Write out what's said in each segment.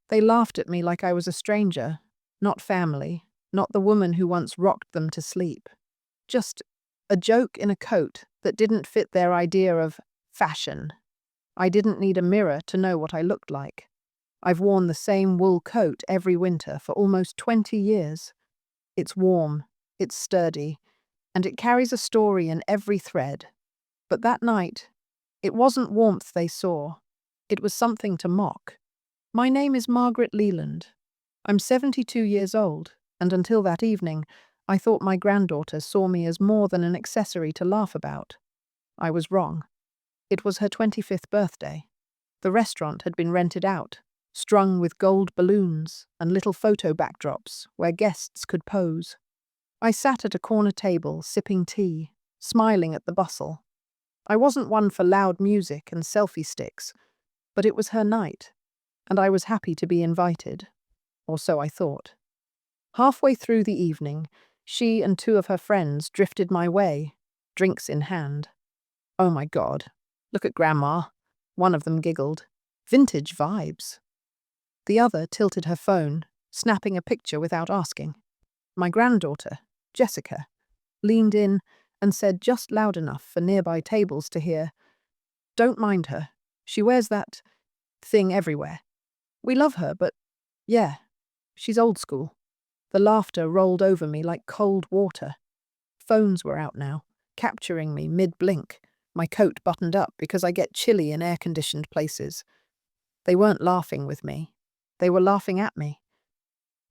They laughed at me like I was a stranger, not family, not the woman who once rocked them to sleep. Just a joke in a coat that didn't fit their idea of fashion. I didn't need a mirror to know what I looked like. I've worn the same wool coat every winter for almost 20 years. It's warm, it's sturdy, and it carries a story in every thread. But that night, it wasn't warmth they saw. It was something to mock. My name is Margaret Leland. I'm 72 years old, and until that evening, I thought my granddaughter saw me as more than an accessory to laugh about. I was wrong. It was her 25th birthday. The restaurant had been rented out, strung with gold balloons and little photo backdrops where guests could pose. I sat at a corner table, sipping tea, smiling at the bustle. I wasn't one for loud music and selfie sticks, but it was her night, and I was happy to be invited, or so I thought. Halfway through the evening, she and two of her friends drifted my way, drinks in hand. "Oh my God, look at Grandma," one of them giggled. "Vintage vibes." The other tilted her phone, snapping a picture without asking. My granddaughter, Jessica, leaned in and said just loud enough for nearby tables to hear, "Don't mind her. She wears that thing everywhere. We love her, but yeah, she's old school." The laughter rolled over me like cold water. Phones were out now, capturing me mid-blink, my coat buttoned up because I get chilly in air-conditioned places. They weren't laughing with me. They were laughing at me.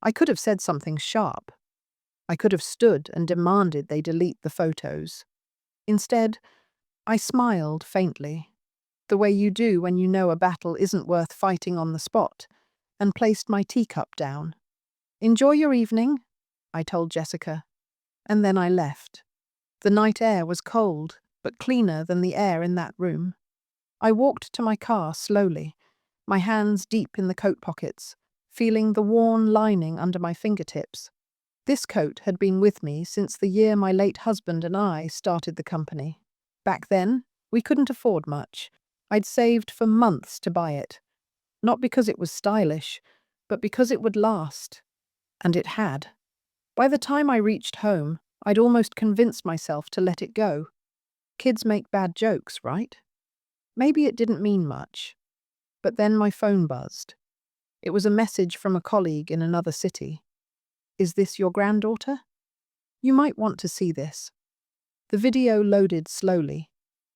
I could have said something sharp. I could have stood and demanded they delete the photos. Instead, I smiled faintly, the way you do when you know a battle isn't worth fighting on the spot, and placed my teacup down. "Enjoy your evening," I told Jessica, and then I left. The night air was cold, but cleaner than the air in that room. I walked to my car slowly, my hands deep in the coat pockets, feeling the worn lining under my fingertips. This coat had been with me since the year my late husband and I started the company. Back then, we couldn't afford much. I'd saved for months to buy it. Not because it was stylish, but because it would last. And it had. By the time I reached home, I'd almost convinced myself to let it go. Kids make bad jokes, right? Maybe it didn't mean much. But then my phone buzzed. It was a message from a colleague in another city. "Is this your granddaughter? You might want to see this." The video loaded slowly,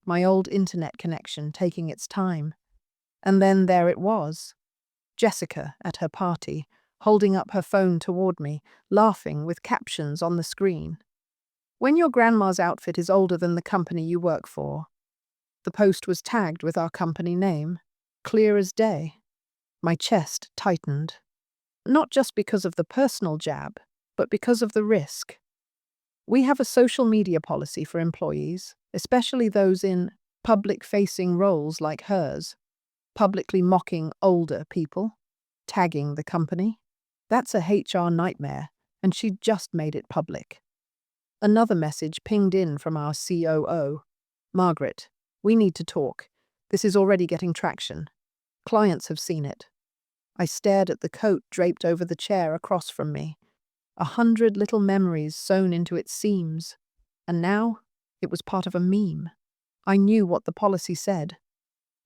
my old internet connection taking its time. And then there it was. Jessica at her party, holding up her phone toward me, laughing with captions on the screen. "When your grandma's outfit is older than the company you work for." The post was tagged with our company name, clear as day. My chest tightened. Not just because of the personal jab, but because of the risk. We have a social media policy for employees, especially those in public-facing roles like hers, publicly mocking older people, tagging the company. That's a HR nightmare, and she'd just made it public. Another message pinged in from our COO. "Margaret, we need to talk. This is already getting traction. Clients have seen it." I stared at the coat draped over the chair across from me. 100 little memories sewn into its seams. And now, it was part of a meme. I knew what the policy said.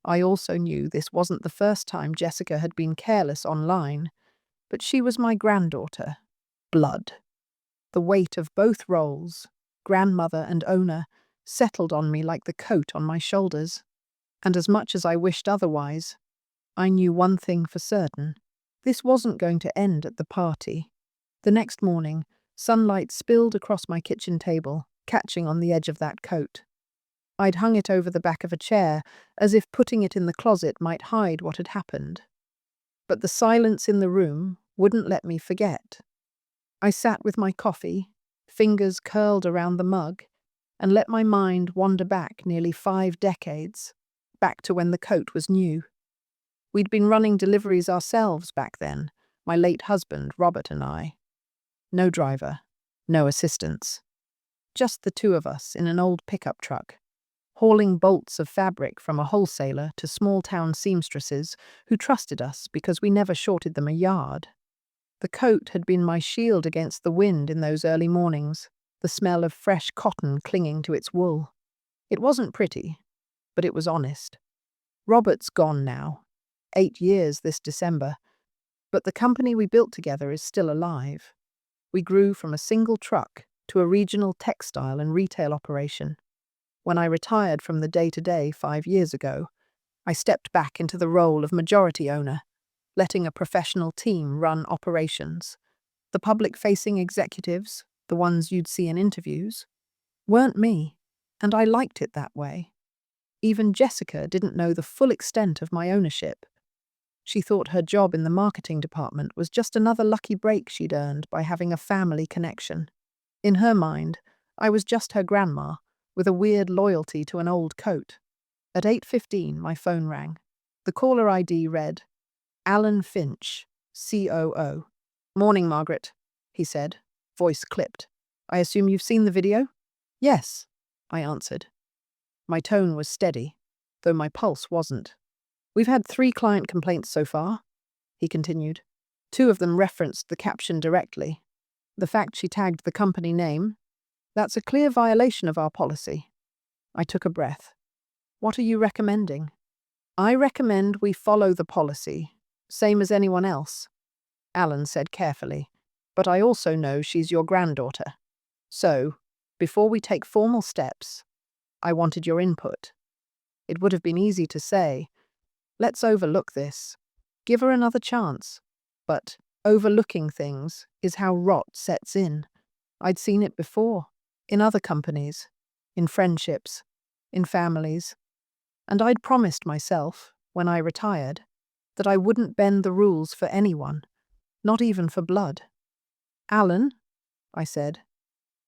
I also knew this wasn't the first time Jessica had been careless online, but she was my granddaughter. Blood. The weight of both roles, grandmother and owner, settled on me like the coat on my shoulders. And as much as I wished otherwise, I knew one thing for certain. This wasn't going to end at the party. The next morning, sunlight spilled across my kitchen table, catching on the edge of that coat. I'd hung it over the back of a chair, as if putting it in the closet might hide what had happened. But the silence in the room wouldn't let me forget. I sat with my coffee, fingers curled around the mug, and let my mind wander back nearly 5 decades, back to when the coat was new. We'd been running deliveries ourselves back then, my late husband, Robert, and I. No driver, no assistants. Just the two of us in an old pickup truck. hauling bolts of fabric from a wholesaler to small-town seamstresses who trusted us because we never shorted them a yard. The coat had been my shield against the wind in those early mornings, the smell of fresh cotton clinging to its wool. It wasn't pretty, but it was honest. Robert's gone now, 8 years this December, but the company we built together is still alive. We grew from a single truck to a regional textile and retail operation. When I retired from the day-to-day 5 years ago, I stepped back into the role of majority owner, letting a professional team run operations. The public-facing executives, the ones you'd see in interviews, weren't me, and I liked it that way. Even Jessica didn't know the full extent of my ownership. She thought her job in the marketing department was just another lucky break she'd earned by having a family connection. In her mind, I was just her grandma, with a weird loyalty to an old coat. At 8:15, my phone rang. The caller ID read, Alan Finch, COO. "Morning, Margaret," he said, voice clipped. "I assume you've seen the video?" "Yes," I answered. My tone was steady, though my pulse wasn't. "We've had 3 client complaints so far," he continued. 2 of them referenced the caption directly. The fact she tagged the company name, that's a clear violation of our policy. I took a breath. "What are you recommending?" "I recommend we follow the policy, same as anyone else," Alan said carefully. "But I also know she's your granddaughter. So, before we take formal steps, I wanted your input." It would have been easy to say, "Let's overlook this. Give her another chance." But overlooking things is how rot sets in. I'd seen it before, in other companies, in friendships, in families. And I'd promised myself, when I retired, that I wouldn't bend the rules for anyone, not even for blood. "Alan," I said,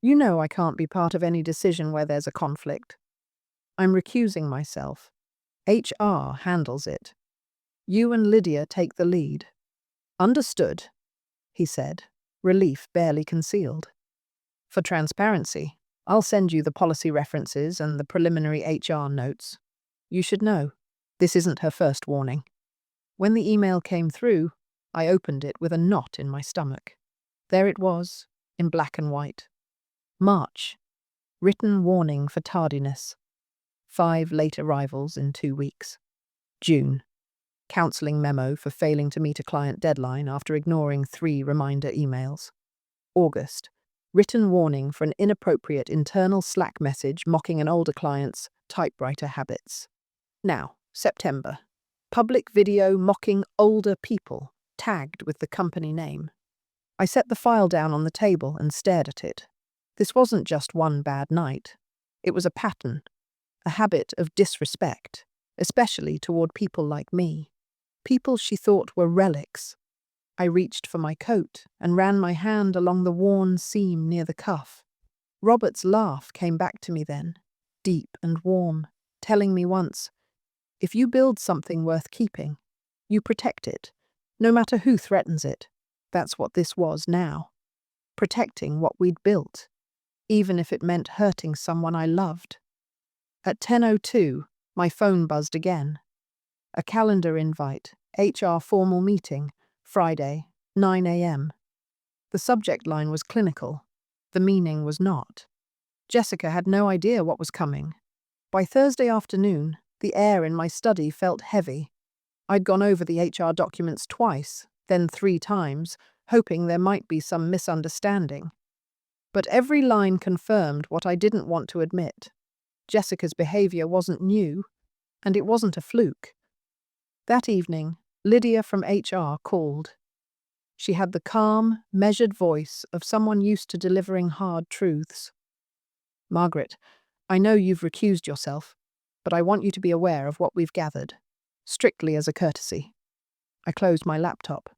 "you know I can't be part of any decision where there's a conflict. I'm recusing myself. HR handles it. You and Lydia take the lead." "Understood," he said, relief barely concealed. "For transparency, I'll send you the policy references and the preliminary HR notes. You should know, this isn't her first warning." When the email came through, I opened it with a knot in my stomach. There it was, in black and white. March. Written warning for tardiness. 5 late arrivals in 2 weeks. June. Counseling memo for failing to meet a client deadline after ignoring 3 reminder emails. August. Written warning for an inappropriate internal Slack message mocking an older client's typewriter habits. Now, September. Public video mocking older people, tagged with the company name. I set the file down on the table and stared at it. This wasn't just one bad night. It was a pattern, a habit of disrespect, especially toward people like me. People she thought were relics. I reached for my coat and ran my hand along the worn seam near the cuff. Robert's laugh came back to me then, deep and warm, telling me once, "If you build something worth keeping, you protect it, no matter who threatens it." That's what this was now. Protecting what we'd built, even if it meant hurting someone I loved. At 10:02, my phone buzzed again. A calendar invite, HR formal meeting, Friday, 9 a.m. The subject line was clinical. The meaning was not. Jessica had no idea what was coming. By Thursday afternoon, the air in my study felt heavy. I'd gone over the HR documents twice, then 3 times, hoping there might be some misunderstanding. But every line confirmed what I didn't want to admit. Jessica's behavior wasn't new, and it wasn't a fluke. That evening, Lydia from HR called. She had the calm, measured voice of someone used to delivering hard truths. "Margaret, I know you've recused yourself, but I want you to be aware of what we've gathered, strictly as a courtesy." I closed my laptop.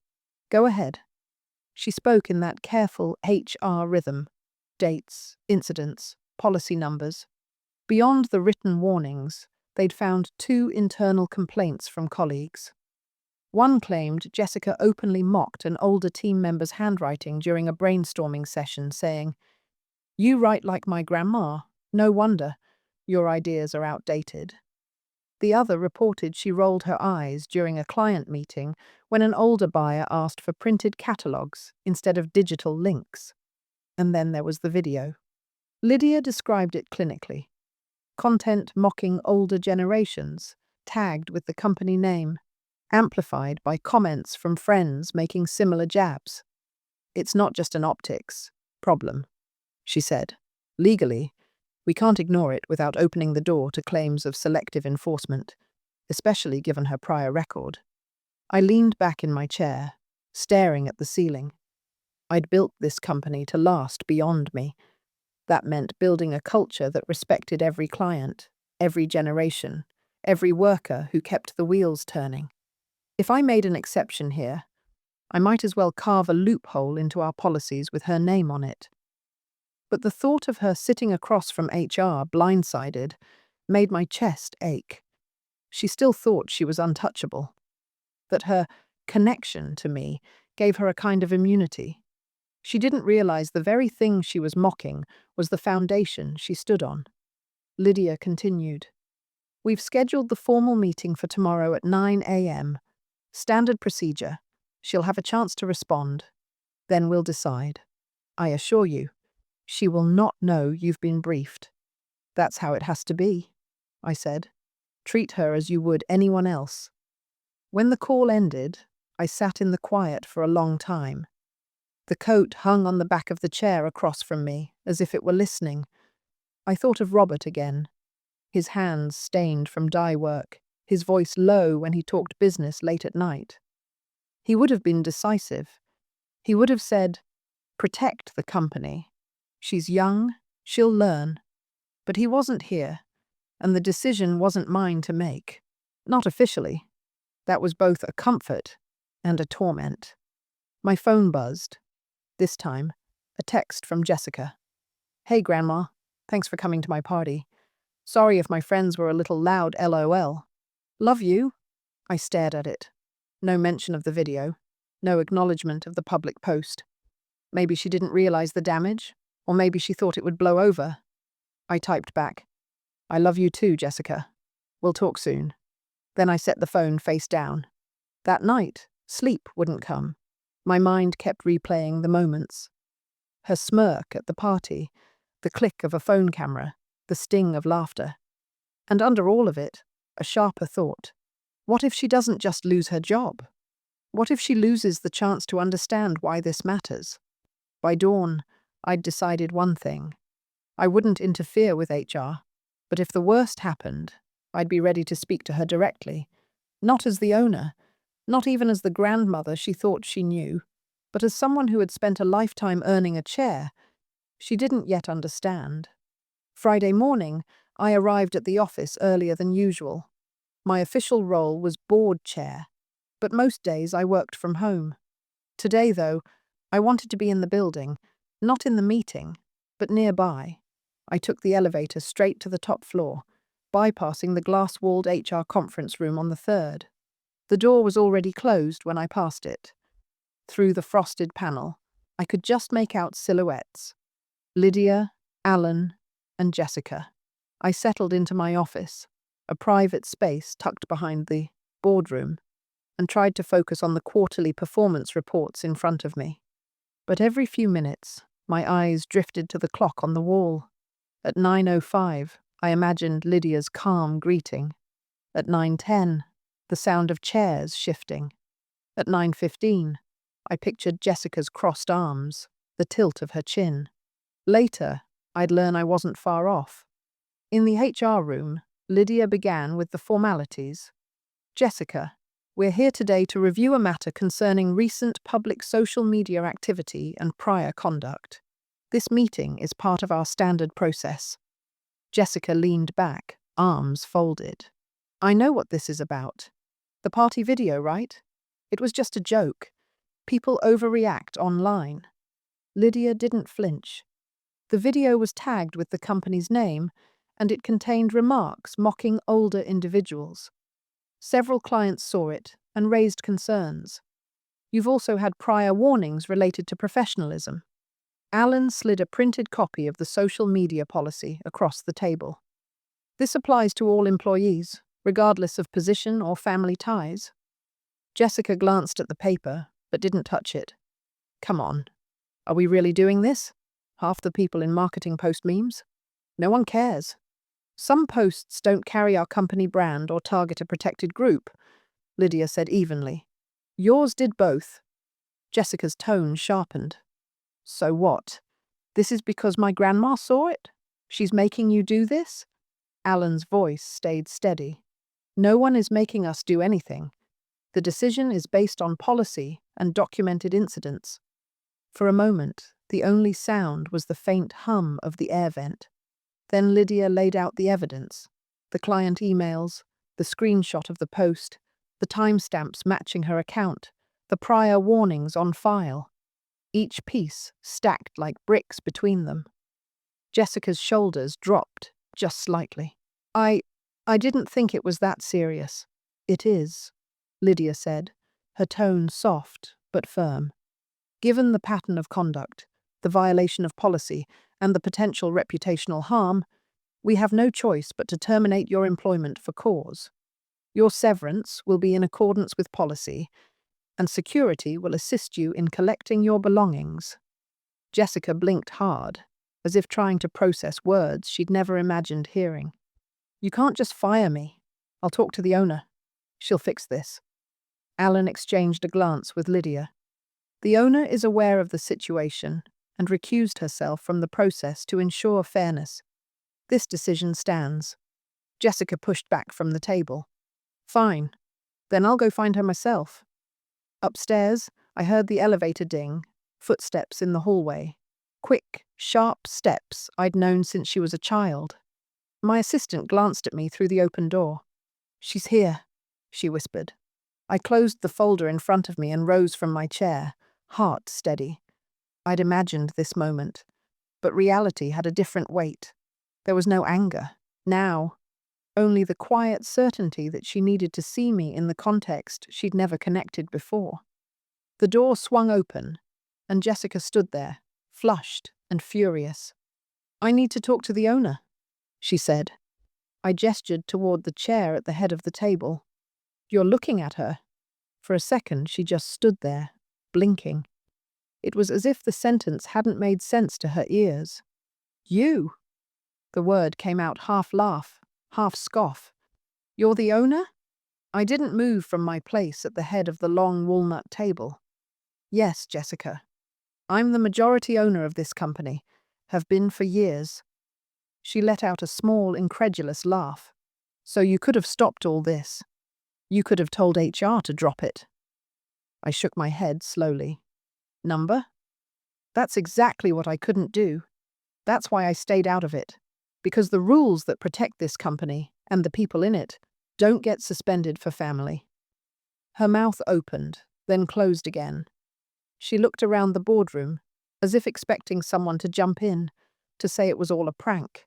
"Go ahead." She spoke in that careful HR rhythm. Dates, incidents, policy numbers. Beyond the written warnings, they'd found 2 internal complaints from colleagues. One claimed Jessica openly mocked an older team member's handwriting during a brainstorming session, saying, "You write like my grandma. No wonder. Your ideas are outdated. The other reported she rolled her eyes during a client meeting when an older buyer asked for printed catalogs instead of digital links. And then there was the video. Lydia described it clinically. Content mocking older generations, tagged with the company name, amplified by comments from friends making similar jabs. It's not just an optics problem, she said. Legally, we can't ignore it without opening the door to claims of selective enforcement, especially given her prior record. I leaned back in my chair, staring at the ceiling. I'd built this company to last beyond me. That meant building a culture that respected every client, every generation, every worker who kept the wheels turning. If I made an exception here, I might as well carve a loophole into our policies with her name on it. But the thought of her sitting across from HR, blindsided, made my chest ache. She still thought she was untouchable, that her connection to me gave her a kind of immunity. She didn't realize the very thing she was mocking was the foundation she stood on. Lydia continued. We've scheduled the formal meeting for tomorrow at 9 a.m. Standard procedure. She'll have a chance to respond. Then we'll decide. I assure you, she will not know you've been briefed. That's how it has to be, I said. Treat her as you would anyone else. When the call ended, I sat in the quiet for a long time. The coat hung on the back of the chair across from me, as if it were listening. I thought of Robert again, his hands stained from dye work, his voice low when he talked business late at night. He would have been decisive. He would have said, protect the company. She's young, she'll learn. But he wasn't here, and the decision wasn't mine to make. Not officially. That was both a comfort and a torment. My phone buzzed. This time, a text from Jessica. Hey, Grandma. Thanks for coming to my party. Sorry if my friends were a little loud, LOL. Love you. I stared at it. No mention of the video. No acknowledgement of the public post. Maybe she didn't realize the damage, or maybe she thought it would blow over. I typed back. I love you too, Jessica. We'll talk soon. Then I set the phone face down. That night, sleep wouldn't come. My mind kept replaying the moments. Her smirk at the party, the click of a phone camera, the sting of laughter. And under all of it, a sharper thought. What if she doesn't just lose her job? What if she loses the chance to understand why this matters? By dawn, I'd decided one thing. I wouldn't interfere with HR, but if the worst happened, I'd be ready to speak to her directly. Not as the owner, not even as the grandmother she thought she knew, but as someone who had spent a lifetime earning a chair she didn't yet understand. Friday morning, I arrived at the office earlier than usual. My official role was board chair, but most days I worked from home. Today, though, I wanted to be in the building, not in the meeting, but nearby. I took the elevator straight to the top floor, bypassing the glass-walled HR conference room on the third. The door was already closed when I passed it. Through the frosted panel, I could just make out silhouettes. Lydia, Alan, and Jessica. I settled into my office, a private space tucked behind the boardroom, and tried to focus on the quarterly performance reports in front of me. But every few minutes, my eyes drifted to the clock on the wall. At 9:05, I imagined Lydia's calm greeting. At 9:10, the sound of chairs shifting. At 9:15, I pictured Jessica's crossed arms, the tilt of her chin. Later, I'd learn I wasn't far off. In the HR room, Lydia began with the formalities. Jessica, we're here today to review a matter concerning recent public social media activity and prior conduct. This meeting is part of our standard process. Jessica leaned back, arms folded. I know what this is about. The party video, right? It was just a joke. People overreact online. Lydia didn't flinch. The video was tagged with the company's name, and it contained remarks mocking older individuals. Several clients saw it and raised concerns. You've also had prior warnings related to professionalism. Alan slid a printed copy of the social media policy across the table. This applies to all employees, regardless of position or family ties. Jessica glanced at the paper, but didn't touch it. Come on. Are we really doing this? Half the people in marketing post memes. No one cares. Some posts don't carry our company brand or target a protected group, Lydia said evenly. Yours did both. Jessica's tone sharpened. So what? This is because my grandma saw it? She's making you do this? Alan's voice stayed steady. No one is making us do anything. The decision is based on policy and documented incidents. For a moment, the only sound was the faint hum of the air vent. Then Lydia laid out the evidence, the client emails, the screenshot of the post, the timestamps matching her account, the prior warnings on file. Each piece stacked like bricks between them. Jessica's shoulders dropped just slightly. I didn't think it was that serious. It is, Lydia said, her tone soft but firm. Given the pattern of conduct, the violation of policy, and the potential reputational harm, we have no choice but to terminate your employment for cause. Your severance will be in accordance with policy, and security will assist you in collecting your belongings. Jessica blinked hard, as if trying to process words she'd never imagined hearing. You can't just fire me. I'll talk to the owner. She'll fix this. Alan exchanged a glance with Lydia. The owner is aware of the situation and recused herself from the process to ensure fairness. This decision stands. Jessica pushed back from the table. Fine. Then I'll go find her myself. Upstairs, I heard the elevator ding, footsteps in the hallway. Quick, sharp steps I'd known since she was a child. My assistant glanced at me through the open door. She's here, she whispered. I closed the folder in front of me and rose from my chair, heart steady. I'd imagined this moment, but reality had a different weight. There was no anger, now, only the quiet certainty that she needed to see me in the context she'd never connected before. The door swung open, and Jessica stood there, flushed and furious. I need to talk to the owner, she said. I gestured toward the chair at the head of the table. You're looking at her. For a second, she just stood there, blinking. It was as if the sentence hadn't made sense to her ears. You? The word came out half laugh, half scoff. You're the owner? I didn't move from my place at the head of the long walnut table. Yes, Jessica. I'm the majority owner of this company, have been for years. She let out a small, incredulous laugh. So you could have stopped all this. You could have told HR to drop it. I shook my head slowly. Number? That's exactly what I couldn't do. That's why I stayed out of it. Because the rules that protect this company, and the people in it, don't get suspended for family. Her mouth opened, then closed again. She looked around the boardroom, as if expecting someone to jump in, to say it was all a prank.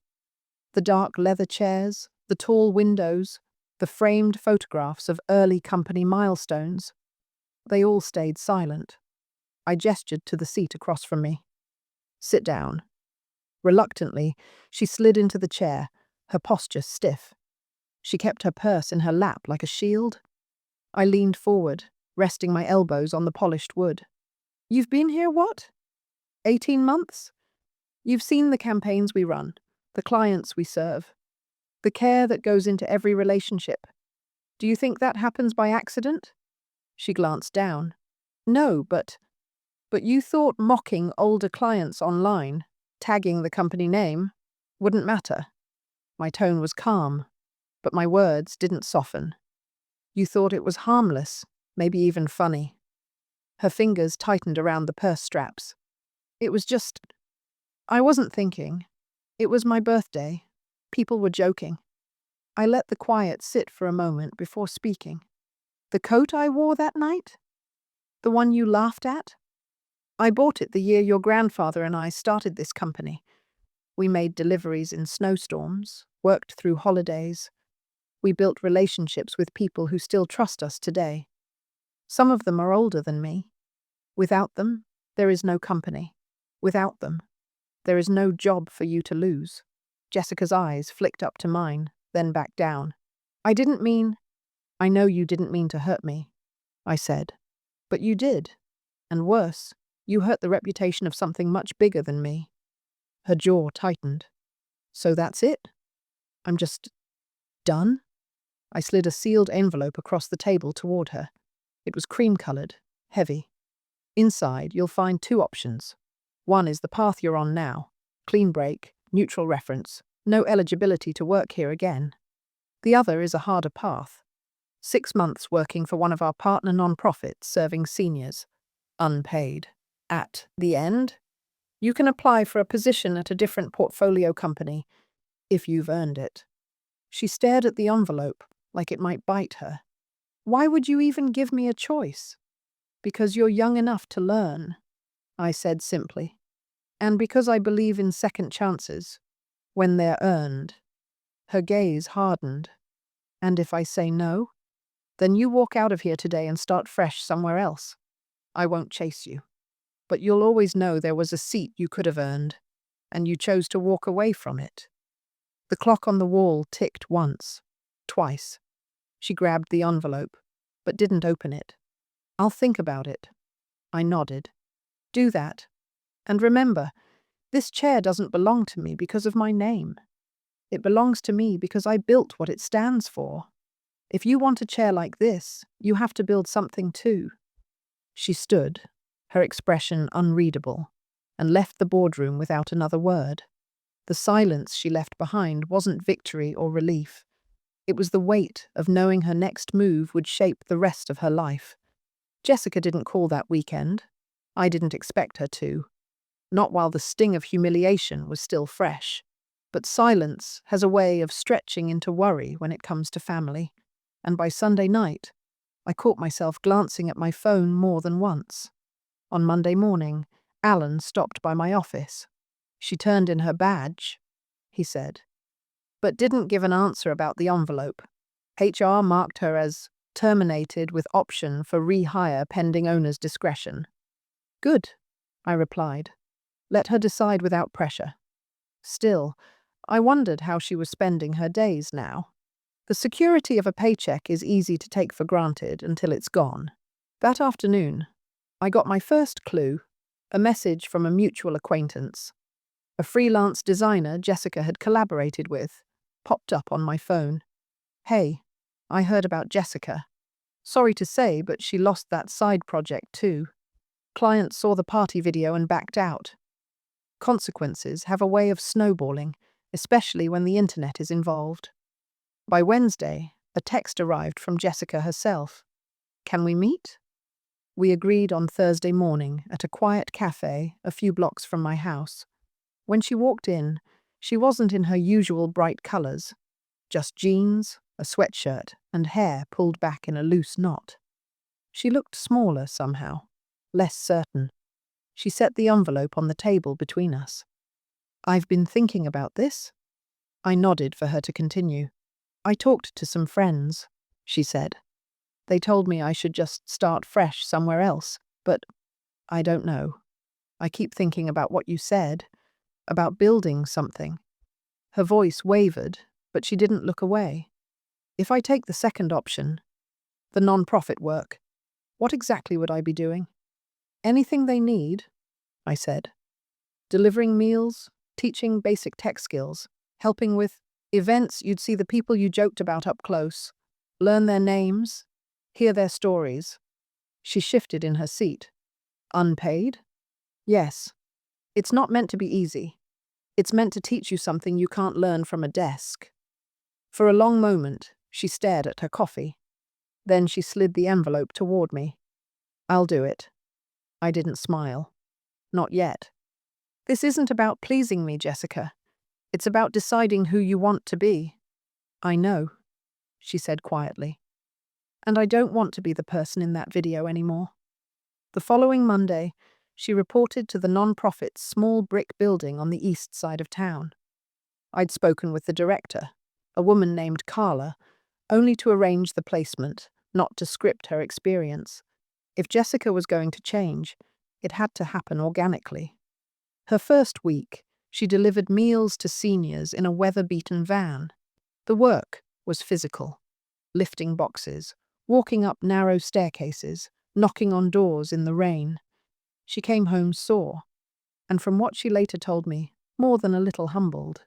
The dark leather chairs, the tall windows, the framed photographs of early company milestones. They all stayed silent. I gestured to the seat across from me. Sit down. Reluctantly, she slid into the chair, her posture stiff. She kept her purse in her lap like a shield. I leaned forward, resting my elbows on the polished wood. You've been here, what? 18 months? You've seen the campaigns we run, the clients we serve, the care that goes into every relationship. Do you think that happens by accident? She glanced down. No, but you thought mocking older clients online, tagging the company name, wouldn't matter. My tone was calm, but my words didn't soften. You thought it was harmless, maybe even funny. Her fingers tightened around the purse straps. It was just... I wasn't thinking. It was my birthday. People were joking. I let the quiet sit for a moment before speaking. The coat I wore that night? The one you laughed at? I bought it the year your grandfather and I started this company. We made deliveries in snowstorms, worked through holidays. We built relationships with people who still trust us today. Some of them are older than me. Without them, there is no company. Without them, there is no job for you to lose. Jessica's eyes flicked up to mine, then backed down. I didn't mean, I know you didn't mean to hurt me, I said. But you did. And worse, you hurt the reputation of something much bigger than me. Her jaw tightened. So that's it? I'm just done? I slid a sealed envelope across the table toward her. It was cream-colored, heavy. Inside, you'll find two options. One is the path you're on now. Clean break, neutral reference, no eligibility to work here again. The other is a harder path. 6 months working for one of our partner non-profits serving seniors. Unpaid. At the end, you can apply for a position at a different portfolio company, if you've earned it. She stared at the envelope, like it might bite her. Why would you even give me a choice? Because you're young enough to learn, I said simply. And because I believe in second chances, when they're earned. Her gaze hardened. And if I say no, then you walk out of here today and start fresh somewhere else. I won't chase you. But you'll always know there was a seat you could have earned, and you chose to walk away from it. The clock on the wall ticked once, twice. She grabbed the envelope, but didn't open it. I'll think about it. I nodded. Do that. And remember, this chair doesn't belong to me because of my name. It belongs to me because I built what it stands for. If you want a chair like this, you have to build something too. She stood, her expression unreadable, and left the boardroom without another word. The silence she left behind wasn't victory or relief. It was the weight of knowing her next move would shape the rest of her life. Jessica didn't call that weekend. I didn't expect her to. Not while the sting of humiliation was still fresh. But silence has a way of stretching into worry when it comes to family. And by Sunday night, I caught myself glancing at my phone more than once. On Monday morning, Alan stopped by my office. She turned in her badge, he said, but didn't give an answer about the envelope. HR marked her as terminated with option for rehire pending owner's discretion. Good, I replied. Let her decide without pressure. Still, I wondered how she was spending her days now. The security of a paycheck is easy to take for granted until it's gone. That afternoon, I got my first clue, a message from a mutual acquaintance. A freelance designer Jessica had collaborated with popped up on my phone. Hey, I heard about Jessica. Sorry to say, but she lost that side project too. Client saw the party video and backed out. Consequences have a way of snowballing, especially when the internet is involved. By Wednesday, a text arrived from Jessica herself. Can we meet? We agreed on Thursday morning at a quiet cafe a few blocks from my house. When she walked in, she wasn't in her usual bright colors, just jeans, a sweatshirt, and hair pulled back in a loose knot. She looked smaller somehow, less certain. She set the envelope on the table between us. I've been thinking about this. I nodded for her to continue. I talked to some friends, she said. They told me I should just start fresh somewhere else, but I don't know. I keep thinking about what you said, about building something. Her voice wavered, but she didn't look away. If I take the second option, the non-profit work, what exactly would I be doing? Anything they need, I said. Delivering meals, teaching basic tech skills, helping with events you'd see the people you joked about up close, learn their names, hear their stories. She shifted in her seat. Unpaid? Yes. It's not meant to be easy. It's meant to teach you something you can't learn from a desk. For a long moment, she stared at her coffee. Then she slid the envelope toward me. I'll do it. I didn't smile. Not yet. This isn't about pleasing me, Jessica. It's about deciding who you want to be. I know, she said quietly. And I don't want to be the person in that video anymore. The following Monday, she reported to the non-profit's small brick building on the east side of town. I'd spoken with the director, a woman named Carla, only to arrange the placement, not to script her experience. If Jessica was going to change, it had to happen organically. Her first week, she delivered meals to seniors in a weather-beaten van. The work was physical, lifting boxes, walking up narrow staircases, knocking on doors in the rain. She came home sore, and from what she later told me, more than a little humbled.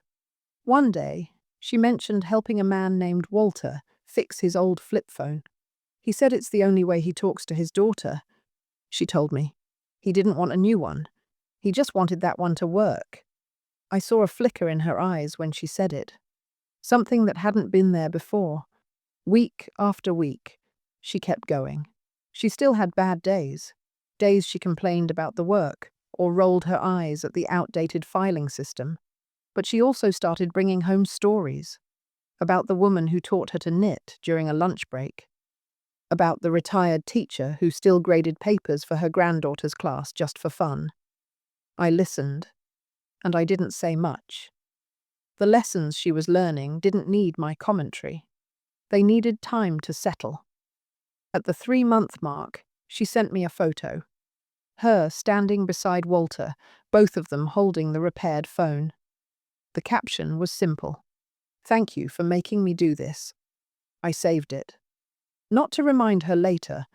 One day, she mentioned helping a man named Walter fix his old flip phone. He said it's the only way he talks to his daughter, she told me. He didn't want a new one. He just wanted that one to work. I saw a flicker in her eyes when she said it. Something that hadn't been there before. Week after week, she kept going. She still had bad days. Days she complained about the work or rolled her eyes at the outdated filing system. But she also started bringing home stories about the woman who taught her to knit during a lunch break, about the retired teacher who still graded papers for her granddaughter's class just for fun. I listened, and I didn't say much. The lessons she was learning didn't need my commentary. They needed time to settle. At the 3-month mark, she sent me a photo. Her standing beside Walter, both of them holding the repaired phone. The caption was simple. "Thank you for making me do this." I saved it. Not to remind her later,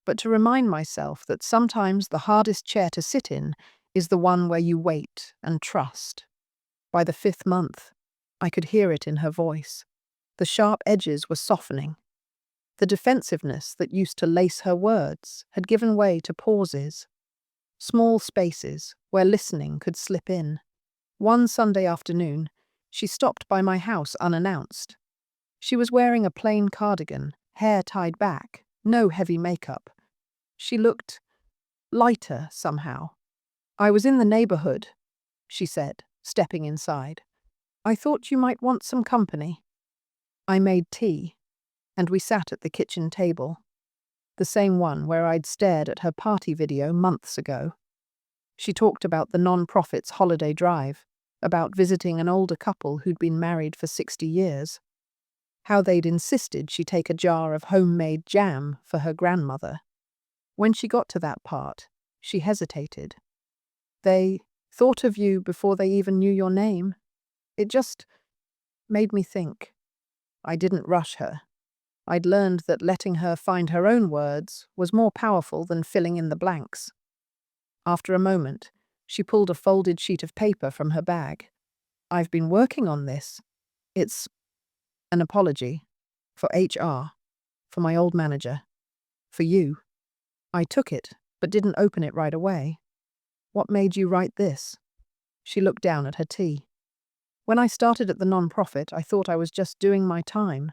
but to remind myself that sometimes the hardest chair to sit in is the one where you wait and trust. By the 5th month, I could hear it in her voice. The sharp edges were softening. The defensiveness that used to lace her words had given way to pauses, small spaces where listening could slip in. One Sunday afternoon, she stopped by my house unannounced. She was wearing a plain cardigan, hair tied back, no heavy makeup. She looked lighter somehow. "I was in the neighborhood," she said, stepping inside. "I thought you might want some company." I made tea, and we sat at the kitchen table, the same one where I'd stared at her party video months ago. She talked about the non-profit's holiday drive, about visiting an older couple who'd been married for 60 years, how they'd insisted she take a jar of homemade jam for her grandmother. When she got to that part, she hesitated. "They thought of you before they even knew your name." It just made me think. I didn't rush her. I'd learned that letting her find her own words was more powerful than filling in the blanks. After a moment, she pulled a folded sheet of paper from her bag. "I've been working on this. It's an apology. For HR. For my old manager. For you." I took it, but didn't open it right away. "What made you write this?" She looked down at her tea. "When I started at the non-profit, I thought I was just doing my time,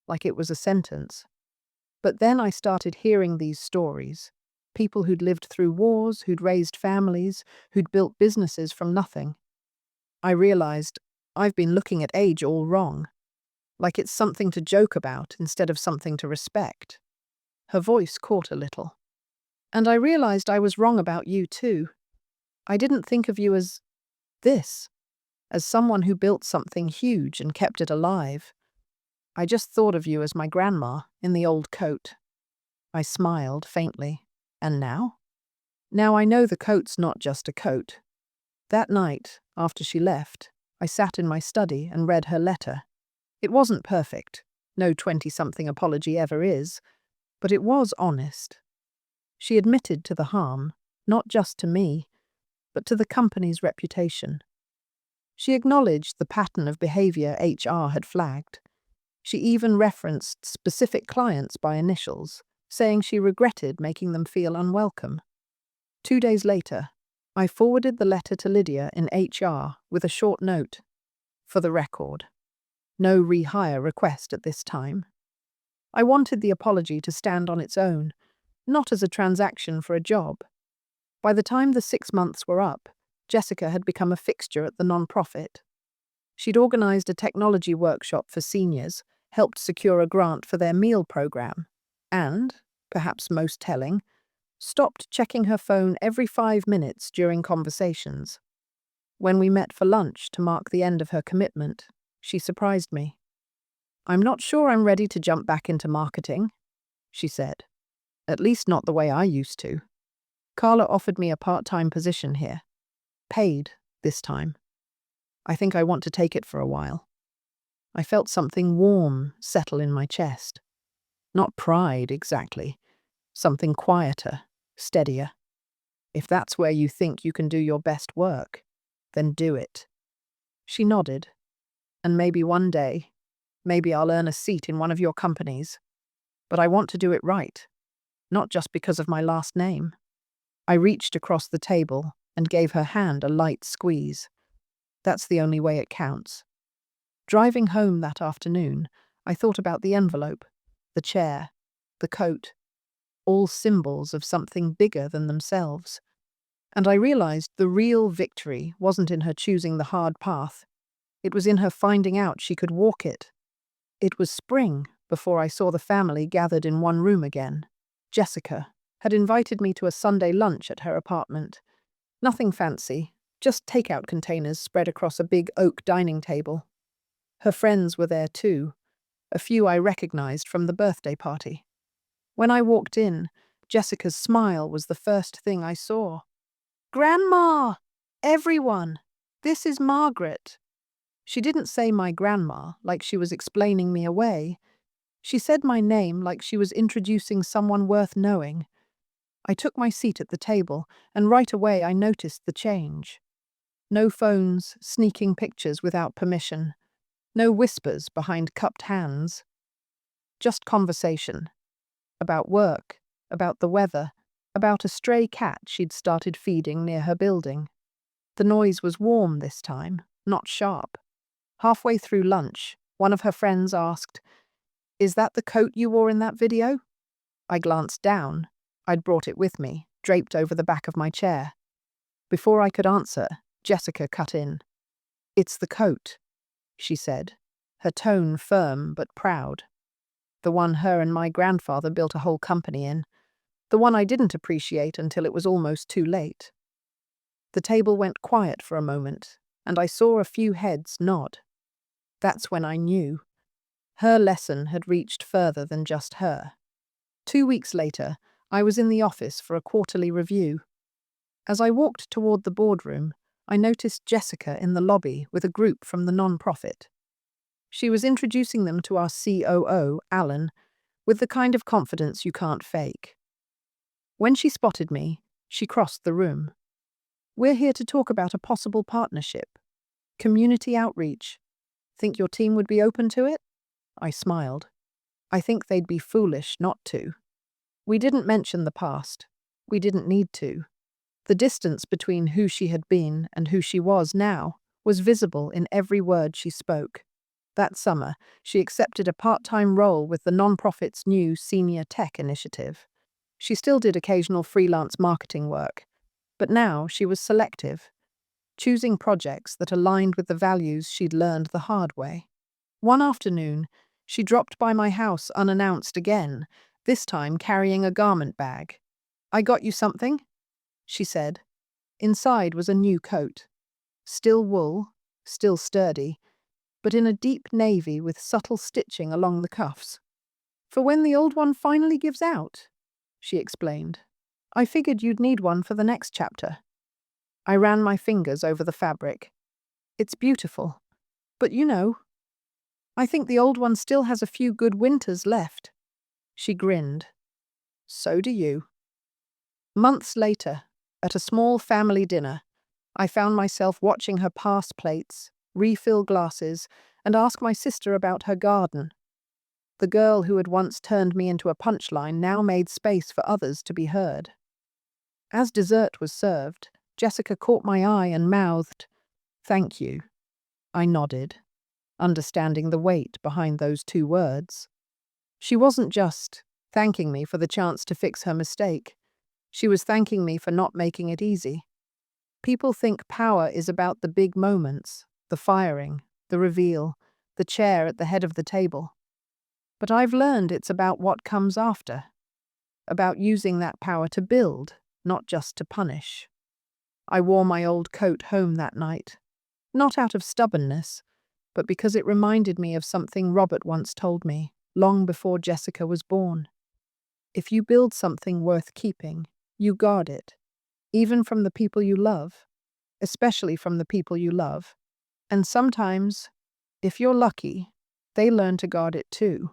like it was a sentence. But then I started hearing these stories. People who'd lived through wars, who'd raised families, who'd built businesses from nothing. I realized I've been looking at age all wrong, like it's something to joke about instead of something to respect." Her voice caught a little. "And I realized I was wrong about you too. I didn't think of you as this, as someone who built something huge and kept it alive. I just thought of you as my grandma in the old coat." I smiled faintly. "And now?" "Now I know the coat's not just a coat." That night, after she left, I sat in my study and read her letter. It wasn't perfect. No 20-something apology ever is. But it was honest. She admitted to the harm, not just to me, but to the company's reputation. She acknowledged the pattern of behavior HR had flagged. She even referenced specific clients by initials, saying she regretted making them feel unwelcome. 2 days later, I forwarded the letter to Lydia in HR with a short note. "For the record, no rehire request at this time." I wanted the apology to stand on its own, not as a transaction for a job. By the time the 6 months were up, Jessica had become a fixture at the non-profit. She'd organized a technology workshop for seniors, helped secure a grant for their meal program, and, perhaps most telling, stopped checking her phone every 5 minutes during conversations. When we met for lunch to mark the end of her commitment, she surprised me. "I'm not sure I'm ready to jump back into marketing," she said. "At least not the way I used to. Carla offered me a part-time position here. Paid, this time. I think I want to take it for a while." I felt something warm settle in my chest. Not pride, exactly. Something quieter, steadier. If that's where you think you can do your best work, then do it. She nodded. And maybe one day, maybe I'll earn a seat in one of your companies. But I want to do it right, not just because of my last name. I reached across the table and gave her hand a light squeeze. That's the only way it counts. Driving home that afternoon, I thought about the envelope, the chair, the coat, all symbols of something bigger than themselves. And I realized the real victory wasn't in her choosing the hard path. It was in her finding out she could walk it. It was spring before I saw the family gathered in one room again. Jessica had invited me to a Sunday lunch at her apartment. Nothing fancy, just takeout containers spread across a big oak dining table. Her friends were there too, a few I recognized from the birthday party. When I walked in, Jessica's smile was the first thing I saw. "Grandma! Everyone! This is Margaret." She didn't say my grandma like she was explaining me away. She said my name like she was introducing someone worth knowing. I took my seat at the table, and right away I noticed the change. No phones, sneaking pictures without permission. No whispers behind cupped hands. Just conversation. About work, about the weather, about a stray cat she'd started feeding near her building. The noise was warm this time, not sharp. Halfway through lunch, one of her friends asked, "Is that the coat you wore in that video?" I glanced down. I'd brought it with me, draped over the back of my chair. Before I could answer, Jessica cut in. "It's the coat," she said, her tone firm but proud. The one her and my grandfather built a whole company in. The one I didn't appreciate until it was almost too late. The table went quiet for a moment, and I saw a few heads nod. That's when I knew. Her lesson had reached further than just her. 2 weeks later, I was in the office for a quarterly review. As I walked toward the boardroom, I noticed Jessica in the lobby with a group from the non-profit. She was introducing them to our COO, Alan, with the kind of confidence you can't fake. When she spotted me, she crossed the room. "We're here to talk about a possible partnership. Community outreach. Think your team would be open to it?" I smiled. I think they'd be foolish not to. We didn't mention the past. We didn't need to. The distance between who she had been and who she was now was visible in every word she spoke. That summer, she accepted a part-time role with the nonprofit's new senior tech initiative. She still did occasional freelance marketing work, but now she was selective, choosing projects that aligned with the values she'd learned the hard way. One afternoon, she dropped by my house unannounced again, this time carrying a garment bag. "I got you something," she said. Inside was a new coat. Still wool, still sturdy, but in a deep navy with subtle stitching along the cuffs. "For when the old one finally gives out," she explained. "I figured you'd need one for the next chapter." I ran my fingers over the fabric. "It's beautiful. But I think the old one still has a few good winters left." She grinned. "So do you." Months later, at a small family dinner, I found myself watching her pass plates, refill glasses, and ask my sister about her garden. The girl who had once turned me into a punchline now made space for others to be heard. As dessert was served, Jessica caught my eye and mouthed, "Thank you." I nodded, understanding the weight behind those two words. She wasn't just thanking me for the chance to fix her mistake. She was thanking me for not making it easy. People think power is about the big moments, the firing, the reveal, the chair at the head of the table. But I've learned it's about what comes after, about using that power to build, not just to punish. I wore my old coat home that night, not out of stubbornness, but because it reminded me of something Robert once told me, long before Jessica was born. If you build something worth keeping, you guard it, even from the people you love, especially from the people you love. And sometimes, if you're lucky, they learn to guard it too.